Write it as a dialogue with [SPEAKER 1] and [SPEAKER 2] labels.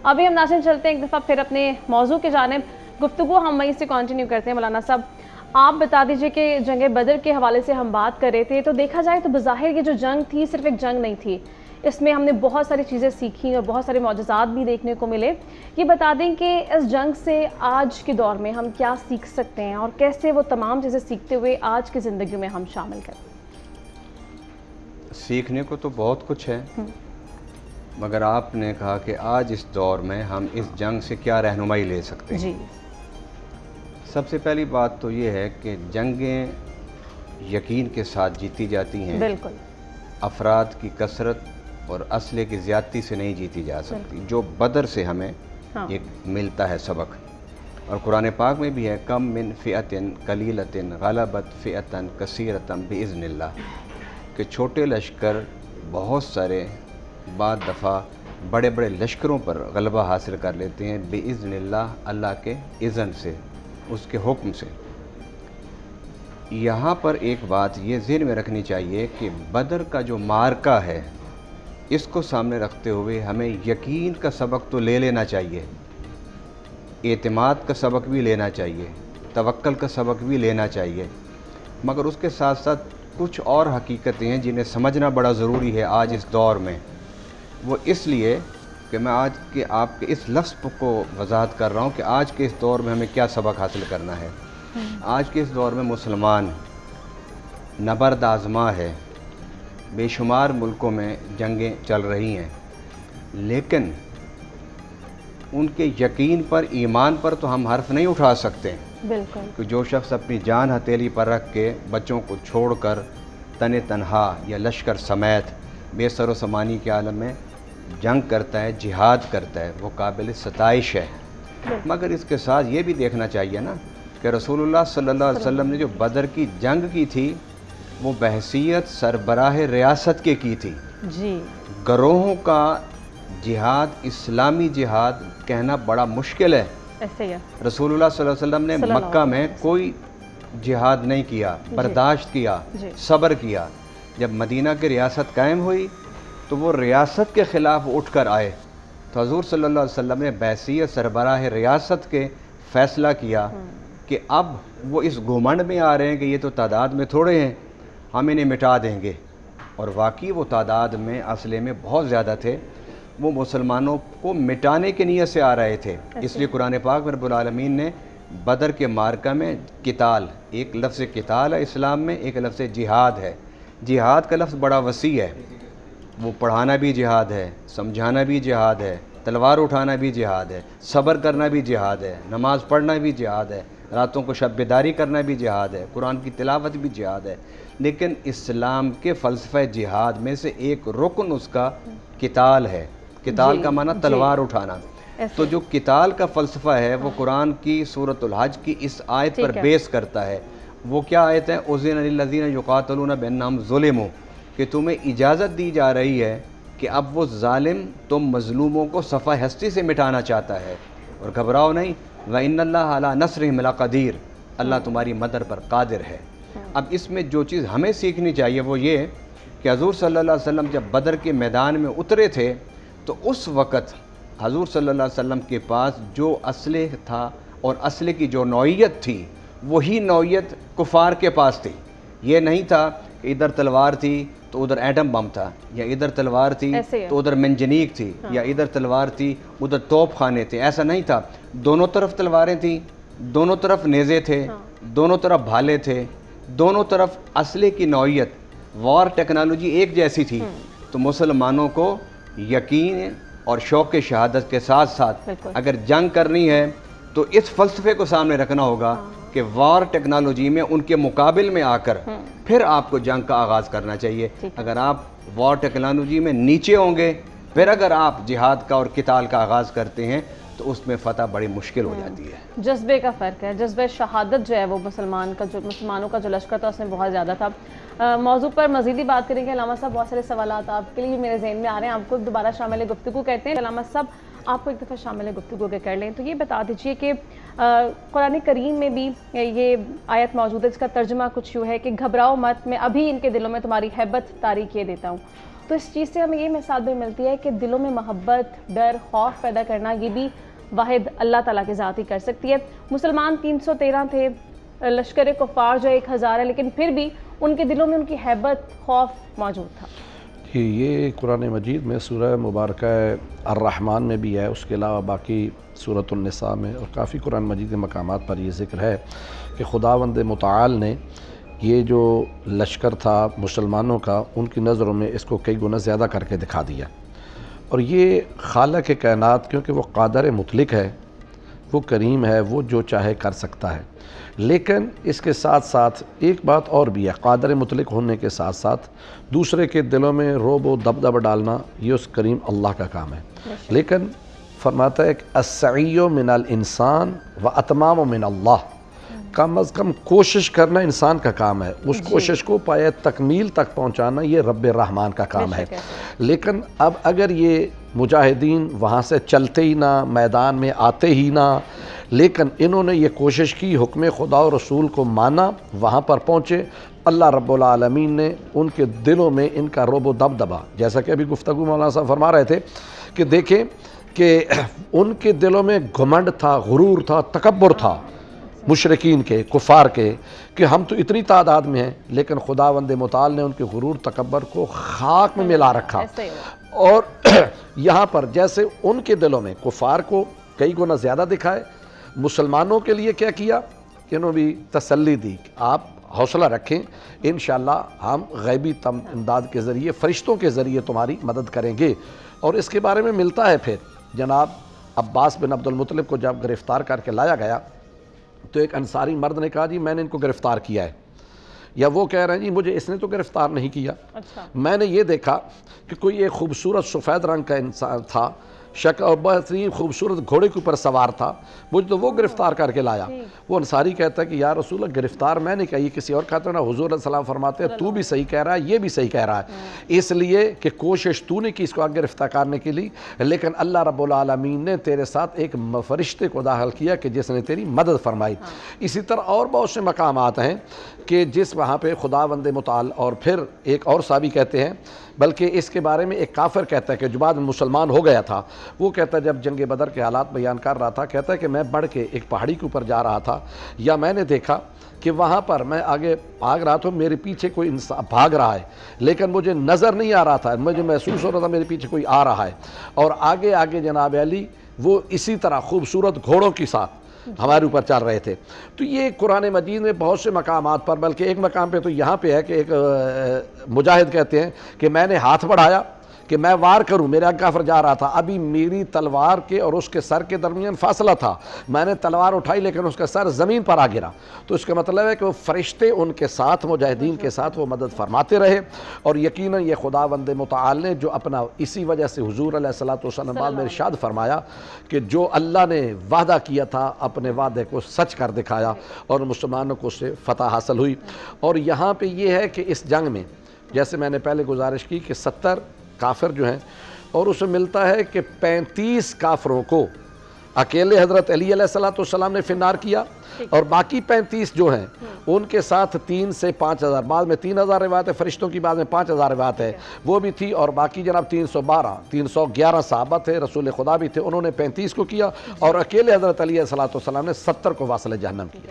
[SPEAKER 1] अभी हम नाज़रीन चलते हैं एक दफ़ा फिर अपने मौजू की जानिब, गुफ्तगू हम वहीं से कंटिन्यू करते हैं। मौलाना साहब, आप बता दीजिए कि जंग बदर के हवाले से हम बात कर रहे थे, तो देखा जाए तो बज़ाहिर ये जो जंग थी सिर्फ एक जंग नहीं थी, इसमें हमने बहुत सारी चीज़ें सीखी और बहुत सारे मौजज़ात भी देखने को मिले। ये बता दें कि इस जंग से आज के दौर में हम क्या सीख सकते हैं और कैसे वो तमाम चीज़ें सीखते हुए आज की ज़िंदगी में हम शामिल करें।
[SPEAKER 2] सीखने को तो बहुत कुछ है, मगर आपने कहा कि आज इस दौर में हम इस जंग से क्या रहनुमाई ले सकते हैं।
[SPEAKER 1] जी,
[SPEAKER 2] सबसे पहली बात तो ये है कि जंगें यकीन के साथ जीती जाती हैं।
[SPEAKER 1] बिल्कुल।
[SPEAKER 2] अफराद की कसरत और असले की ज़्यादती से नहीं जीती जा सकती, जो बदर से हमें एक मिलता है सबक। और कुरान पाक में भी है, कम मिन फ़िअतिन कलीलतिन गलबत फ़िअतन कसीरतन बिइज़्निल्लाह, कि छोटे लश्कर बहुत सारे बाद दफ़ा बड़े बड़े लश्करों पर गलबा हासिल कर लेते हैं बिइज़्निल्लाह, अल्लाह के इज़्न से, उसके हुक्म से। यहाँ पर एक बात ये ज़हन में रखनी चाहिए कि बदर का जो मार्का है, इसको सामने रखते हुए हमें यकीन का सबक तो ले लेना चाहिए, एतमाद का सबक भी लेना चाहिए, तवक्कल का सबक भी लेना चाहिए, मगर उसके साथ साथ कुछ और हकीकतें हैं जिन्हें समझना बड़ा ज़रूरी है आज इस दौर में। वो इसलिए कि मैं आज के आपके इस लफ्ज़ को वजाहत कर रहा हूँ कि आज के इस दौर में हमें क्या सबक हासिल करना है। आज के इस दौर में मुसलमान नबर्द आज़मा है, बेशुमार मुल्कों में जंगें चल रही हैं, लेकिन उनके यकीन पर, ईमान पर तो हम हर्फ नहीं उठा सकते।
[SPEAKER 1] बिल्कुल।
[SPEAKER 2] कि जो शख्स अपनी जान हथेली पर रख के बच्चों को छोड़कर तने तनहा या लश्कर समेत बेसर समानी के आलम में जंग करता है, जिहाद करता है, वो काबिल सताइश है। मगर इसके साथ ये भी देखना चाहिए ना कि रसूलुल्लाह सल्लल्लाहु अलैहि वसल्लम ने जो बदर की जंग की थी, वो बहसीयत सरबराह रियासत के की थी।
[SPEAKER 1] जी।
[SPEAKER 2] गरोहों का जिहाद, इस्लामी जिहाद कहना बड़ा मुश्किल है।
[SPEAKER 1] ऐसे ही है।
[SPEAKER 2] रसूलुल्लाह सल्लल्लाहु अलैहि वसल्लम ने मक्का में कोई जिहाद नहीं किया, बर्दाश्त किया, सब्र किया। जब मदीना की रियासत कायम हुई तो वो रियासत के ख़िलाफ़ उठ कर आए, तो हज़ूर सल्लल्लाहु अलैहि वसल्लम ने बैसियत सरबराह रियासत के फ़ैसला किया कि अब वो इस घुमंड में आ रहे हैं कि ये तो तादाद में थोड़े हैं, हम इन्हें मिटा देंगे। और वाकई वो तादाद में असले में बहुत ज़्यादा थे, वो मुसलमानों को मिटाने की नीयत से आ रहे थे। इसलिए कुरान पाक में रब्बुल आलमीन ने बदर के मार्का में किताल, एक लफ्ज़ किताल है इस्लाम में, एक लफ्ज़ जिहाद है। जिहाद का लफ्ज़ बड़ा वसी है, वो पढ़ाना भी जिहाद है, समझाना भी जिहाद है, तलवार उठाना भी जिहाद है, सब्र करना भी जिहाद है, नमाज़ पढ़ना भी जिहाद है, रातों को शब बेदारी करना भी जिहाद है, कुरान की तिलावत भी जिहाद है। लेकिन इस्लाम के फ़लसफ़े जिहाद में से एक रुकन उसका किताल है। किताल का माना तलवार उठाना। तो जो किताल का फ़लसफ़ा है वो कुरान की सूरतुल हज की इस आयत पर बेस करता है। वो क्या आयत है? उज़िन लिल्लज़ीना युक़ातिलूना बिअन्नहुम ज़ुलिमू, कि तुम्हें इजाज़त दी जा रही है कि अब वो ज़ालिम तुम मज़लूमों को सफ़ा हस्ती से मिटाना चाहता है, और घबराओ नहीं, व इन्नल्लाह अला नस्रिहिम लक़दीर, अल्लाह तुम्हारी मदद पर कादिर है। अब इसमें जो चीज़ हमें सीखनी चाहिए वो ये कि हज़ूर सल्लल्लाहु अलैहि वसल्लम जब बदर के मैदान में उतरे थे तो उस वक़्त हज़ूर सल्लल्लाहु अलैहि वसल्लम के पास जो असले था और असले की जो नौइयत थी, वही नौइयत कुफ़ार के पास थी। ये नहीं था कि इधर तलवार थी तो उधर एटम बम था, या इधर तलवार थी तो उधर मंजनीक थी, या इधर तलवार थी उधर तोप खाने थे। ऐसा नहीं था, दोनों तरफ तलवारें थी, दोनों तरफ नेज़े थे, दोनों तरफ भाले थे, दोनों तरफ असले की नौइयत, वॉर टेक्नोलॉजी एक जैसी थी। तो मुसलमानों को यकीन और शौक़ शहादत के साथ साथ अगर जंग करनी है तो इस फ़लसफ़े को सामने रखना होगा कि वॉर टेक्नोलॉजी में उनके मुकाबिल में आकर फिर आपको जंग का आगाज़ करना चाहिए। अगर आप वॉर टेक्नोलॉजी में नीचे होंगे, फिर अगर आप जिहाद का और किताल का आगाज़ करते हैं तो उसमें फ़तह बड़ी मुश्किल हो जाती है।
[SPEAKER 1] जज्बे का फ़र्क है, जज्बे शहादत जो है वो मुसलमानों का जो लश्कर था उसमें बहुत ज़्यादा था। मौजू पर मज़ीद ही बात करेंगे। अल्लामा साहब, बहुत सारे सवालात आपके लिए मेरे ज़हन में आ रहे हैं, आपको दोबारा शामिल गुफ्तगू कहते हैं। अल्लामा साहब, आपको एक दफ़ा शामिल गुफ्तगू के कर लें तो ये बता दीजिए कि कुरान करीम में भी ये आयत मौजूद है जिसका तर्जुमा कुछ यूँ है कि घबराओ मत, मैं अभी इनके दिलों में तुम्हारी हैबत तारी किए देता हूँ। تو اس چیز سے ہمیں یہ مثال بھی ملتی ہے کہ دلوں میں محبت، ڈر، خوف پیدا کرنا یہ بھی واحد اللہ تعالیٰ کی ذات ہی کر سکتی ہے۔ مسلمان 313 تھے، لشکر کفار جو 1000 ہے، لیکن پھر بھی ان کے دلوں میں ان کی ہیبت، خوف موجود تھا۔
[SPEAKER 3] یہ قرآن مجید میں سورہ مبارکہ الرحمن میں بھی ہے، اس کے علاوہ باقی سورۃ النساء میں اور کافی قرآن مجید کے مقامات پر یہ ذکر ہے کہ خداوند متعال نے یہ جو لشکر تھا مسلمانوں کا، ان کی نظروں میں اس کو کئی گنا زیادہ کر کے دکھا دیا۔ اور یہ خالق کائنات، کیونکہ وہ قادر مطلق ہے، وہ کریم ہے، وہ جو چاہے کر سکتا ہے، لیکن اس کے ساتھ ساتھ ایک بات اور بھی ہے، قادر مطلق ہونے کے ساتھ ساتھ دوسرے کے دلوں میں رعب و دبدبہ ڈالنا یہ اس کریم اللہ کا کام ہے۔ لیکن فرماتا ہے کہ السعی من الانسان و اتمام من اللہ، کم از کم کوشش کرنا انسان کا کام ہے، اس کوشش کو پایہ تکمیل تک پہنچانا یہ رب الرحمن کا کام ہے۔ لیکن اب اگر یہ مجاہدین وہاں سے چلتے ہی نہ، میدان میں آتے ہی نہ، لیکن انہوں نے یہ کوشش کی، حکم خدا و رسول کو مانا، وہاں پر پہنچے، اللہ رب العالمین نے ان کے دلوں میں ان کا رعب و دبدبہ، جیسا کہ ابھی گفتگو مولانا صاحب فرما رہے تھے کہ دیکھیں کہ ان کے دلوں میں گھمنڈ تھا، غرور تھا، تکبر تھا مشرکین کے، کفار کے، کہ ہم تو اتنی تعداد میں ہیں، لیکن خداوند متعال نے ان کے غرور تکبر کو خاک میں ملا رکھا۔ اور یہاں پر جیسے ان کے دلوں میں کفار کو کئی گنا زیادہ دکھائے، مسلمانوں کے لیے کیا کیا کہ انہوں نے بھی تسلی دی کہ آپ حوصلہ رکھیں، انشاءاللہ ہم غیبی امداد کے ذریعے، فرشتوں کے ذریعے تمہاری مدد کریں گے۔ اور اس کے بارے میں ملتا ہے پھر جناب عباس بن عبد المطلب کو جب گرفتار کر کے لایا گیا تو ایک انصاری مرد نے کہا جی میں نے ان کو گرفتار کیا ہے، یا وہ کہہ رہے ہیں جی مجھے اس نے تو گرفتار نہیں کیا، میں نے یہ دیکھا کہ کوئی ایک خوبصورت سفید رنگ کا انسان تھا، شکل اور بہترین خوبصورت گھوڑے کے اوپر سوار تھا، مجھے تو وہ گرفتار کر کے لایا۔ وہ انصاری کہتا ہے کہ یا رسول اللہ گرفتار میں نے کہا، یہ کسی اور کہتا ہے نا، حضور علیہ السلام فرماتے ہیں تو بھی صحیح کہہ رہا ہے، یہ بھی صحیح کہہ رہا ہے، اس لیے کہ کوشش تو نے کی اس کو گرفتار کرنے کے لیے، لیکن اللہ رب العالمین نے تیرے ساتھ ایک فرشتے کو داخل کیا کہ جس نے تیری مدد فرمائی۔ اسی طرح اور بہت سے مقامات ہیں کہ جس وہاں پہ خداوند متعال، اور پھر ایک اور صحابی کہتے ہیں، بلکہ اس کے بارے میں ایک کافر کہتا ہے کہ جو بعد میں مسلمان ہو گیا تھا، وہ کہتا ہے جب جنگ بدر کے حالات بیان کر رہا تھا، کہتا ہے کہ میں بڑھ کے ایک پہاڑی کے اوپر جا رہا تھا، یا میں نے دیکھا کہ وہاں پر میں آگے بھاگ رہا تھا، میرے پیچھے کوئی انسان بھاگ رہا ہے، لیکن مجھے نظر نہیں آ رہا تھا، مجھے محسوس ہو رہا تھا میرے پیچھے کوئی آ رہا ہے، اور آگے آگے جناب علی وہ اسی طرح خوبصورت گھوڑوں کے ساتھ ہمارے اوپر چل رہے تھے۔ تو یہ قرآن مجید میں بہت سے مقامات پر، بلکہ ایک مقام پہ تو یہاں پہ ہے کہ ایک مجاہد کہتے ہیں کہ میں نے ہاتھ بڑھایا کہ میں وار کروں، میرا کافر جا رہا تھا، ابھی میری تلوار کے اور اس کے سر کے درمیان فاصلہ تھا، میں نے تلوار اٹھائی لیکن اس کا سر زمین پر آ گرا۔ تو اس کا مطلب ہے کہ وہ فرشتے ان کے ساتھ، مجاہدین کے ساتھ وہ مدد فرماتے رہے، اور یقیناً یہ خداوند متعال نے جو اپنا اسی وجہ سے حضور علیہ الصلوۃ بعد میں ارشاد فرمایا کہ جو اللہ نے وعدہ کیا تھا اپنے وعدے کو سچ کر دکھایا، اور مسلمانوں کو اس سے فتح حاصل ہوئی۔ اور یہاں پہ یہ ہے کہ اس جنگ میں جیسے میں نے پہلے گزارش کی کہ 70 کافر جو ہیں، اور اسے ملتا ہے کہ 35 کافروں کو اکیلے حضرت علی علیہ السلام نے فنار کیا، اور باقی 35 جو ہیں ان کے ساتھ 3 سے 5,000، بعد میں 3,000 روایت ہے فرشتوں کی، بعد میں 5,000 روایت ہے وہ بھی تھی، اور باقی جناب 311 صحابہ تھے، رسول خدا بھی تھے، انہوں نے 35 کو کیا، اور اکیلے حضرت علی علیہ السلام نے 70 کو واصل جہنم کیا۔